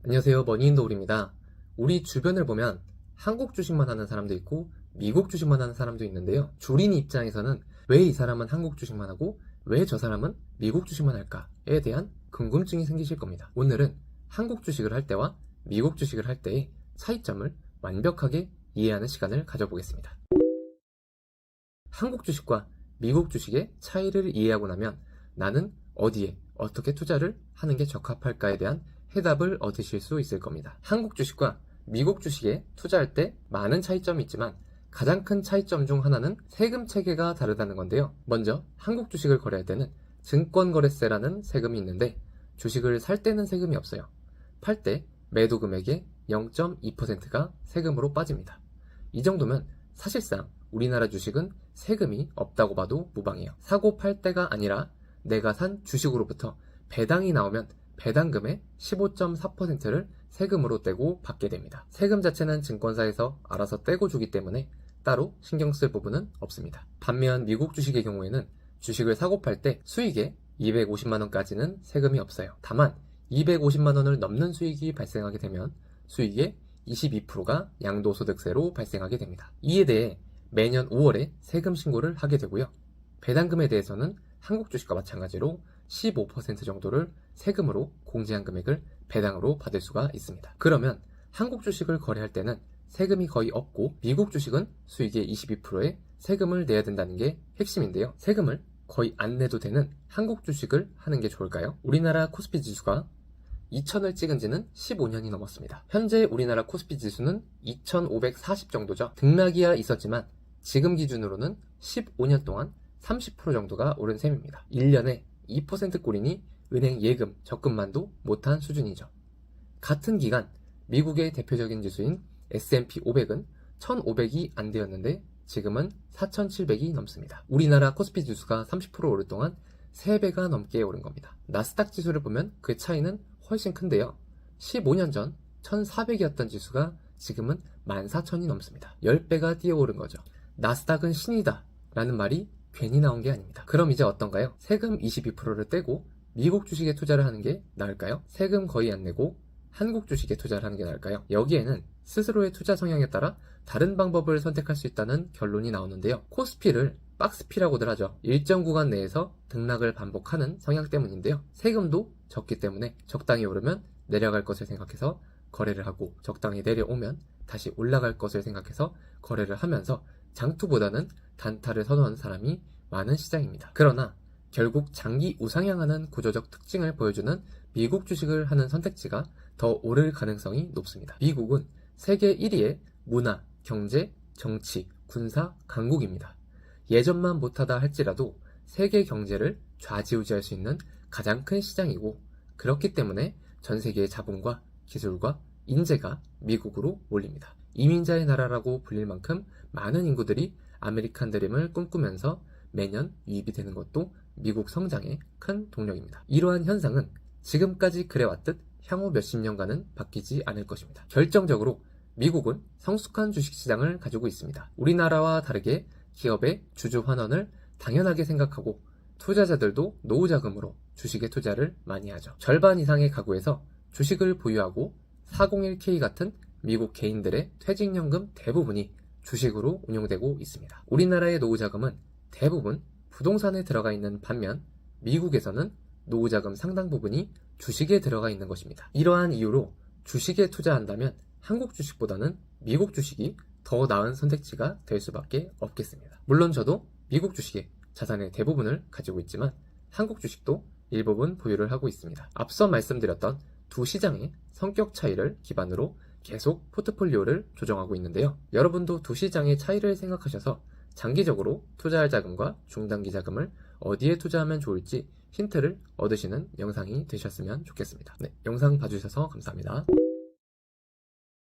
안녕하세요, 머니인더울입니다. 우리 주변을 보면 한국 주식만 하는 사람도 있고 미국 주식만 하는 사람도 있는데요. 주린 입장에서는 왜 이 사람은 한국 주식만 하고 왜 저 사람은 미국 주식만 할까에 대한 궁금증이 생기실 겁니다. 오늘은 한국 주식을 할 때와 미국 주식을 할 때의 차이점을 완벽하게 이해하는 시간을 가져보겠습니다. 한국 주식과 미국 주식의 차이를 이해하고 나면 나는 어디에 어떻게 투자를 하는 게 적합할까에 대한 해답을 얻으실 수 있을 겁니다. 한국 주식과 미국 주식에 투자할 때 많은 차이점이 있지만 가장 큰 차이점 중 하나는 세금 체계가 다르다는 건데요. 먼저 한국 주식을 거래할 때는 증권거래세라는 세금이 있는데 주식을 살 때는 세금이 없어요. 팔 때 매도 금액의 0.2%가 세금으로 빠집니다. 이 정도면 사실상 우리나라 주식은 세금이 없다고 봐도 무방해요. 사고 팔 때가 아니라 내가 산 주식으로부터 배당이 나오면 배당금의 15.4%를 세금으로 떼고 받게 됩니다. 세금 자체는 증권사에서 알아서 떼고 주기 때문에 따로 신경 쓸 부분은 없습니다. 반면 미국 주식의 경우에는 주식을 사고 팔 때 수익의 250만원까지는 세금이 없어요. 다만 250만원을 넘는 수익이 발생하게 되면 수익의 22%가 양도소득세로 발생하게 됩니다. 이에 대해 매년 5월에 세금 신고를 하게 되고요. 배당금에 대해서는 한국 주식과 마찬가지로 15% 정도를 세금으로 공제한 금액을 배당으로 받을 수가 있습니다. 그러면 한국 주식을 거래할 때는 세금이 거의 없고 미국 주식은 수익의 22%의 세금을 내야 된다는 게 핵심인데요. 세금을 거의 안 내도 되는 한국 주식을 하는 게 좋을까요? 우리나라 코스피 지수가 2000을 찍은 지는 15년이 넘었습니다. 현재 우리나라 코스피 지수는 2540 정도죠. 등락이야 있었지만 지금 기준으로는 15년 동안 30% 정도가 오른 셈입니다. 1년에 2%꼴이니 은행 예금, 적금만도 못한 수준이죠. 같은 기간 미국의 대표적인 지수인 S&P 500은 1500이 안 되었는데 지금은 4700이 넘습니다. 우리나라 코스피 지수가 30% 오를 동안 3배가 넘게 오른 겁니다. 나스닥 지수를 보면 그 차이는 훨씬 큰데요. 15년 전 1400이었던 지수가 지금은 14000이 넘습니다. 10배가 뛰어오른 거죠. 나스닥은 신이다 라는 말이 괜히 나온 게 아닙니다. 그럼 이제 어떤가요? 세금 22%를 떼고 미국 주식에 투자를 하는 게 나을까요? 세금 거의 안 내고 한국 주식에 투자를 하는 게 나을까요? 여기에는 스스로의 투자 성향에 따라 다른 방법을 선택할 수 있다는 결론이 나오는데요. 코스피를 박스피라고들 하죠. 일정 구간 내에서 등락을 반복하는 성향 때문인데요. 세금도 적기 때문에 적당히 오르면 내려갈 것을 생각해서 거래를 하고 적당히 내려오면 다시 올라갈 것을 생각해서 거래를 하면서 장투보다는 단타를 선호하는 사람이 많은 시장입니다. 그러나 결국 장기 우상향하는 구조적 특징을 보여주는 미국 주식을 하는 선택지가 더 오를 가능성이 높습니다. 미국은 세계 1위의 문화, 경제, 정치, 군사 강국입니다. 예전만 못하다 할지라도 세계 경제를 좌지우지할 수 있는 가장 큰 시장이고 그렇기 때문에 전 세계의 자본과 기술과 인재가 미국으로 몰립니다. 이민자의 나라라고 불릴 만큼 많은 인구들이 아메리칸 드림을 꿈꾸면서 매년 유입이 되는 것도 미국 성장의 큰 동력입니다. 이러한 현상은 지금까지 그래왔듯 향후 몇십 년간은 바뀌지 않을 것입니다. 결정적으로 미국은 성숙한 주식시장을 가지고 있습니다. 우리나라와 다르게 기업의 주주 환원을 당연하게 생각하고 투자자들도 노후자금으로 주식에 투자를 많이 하죠. 절반 이상의 가구에서 주식을 보유하고 401k 같은 미국 개인들의 퇴직연금 대부분이 주식으로 운용되고 있습니다. 우리나라의 노후자금은 대부분 부동산에 들어가 있는 반면 미국에서는 노후자금 상당 부분이 주식에 들어가 있는 것입니다. 이러한 이유로 주식에 투자한다면 한국 주식보다는 미국 주식이 더 나은 선택지가 될 수밖에 없겠습니다. 물론 저도 미국 주식에 자산의 대부분을 가지고 있지만 한국 주식도 일부분 보유를 하고 있습니다. 앞서 말씀드렸던 두 시장의 성격 차이를 기반으로 계속 포트폴리오를 조정하고 있는데요. 여러분도 두 시장의 차이를 생각하셔서 장기적으로 투자할 자금과 중단기 자금을 어디에 투자하면 좋을지 힌트를 얻으시는 영상이 되셨으면 좋겠습니다. 네, 영상 봐주셔서 감사합니다.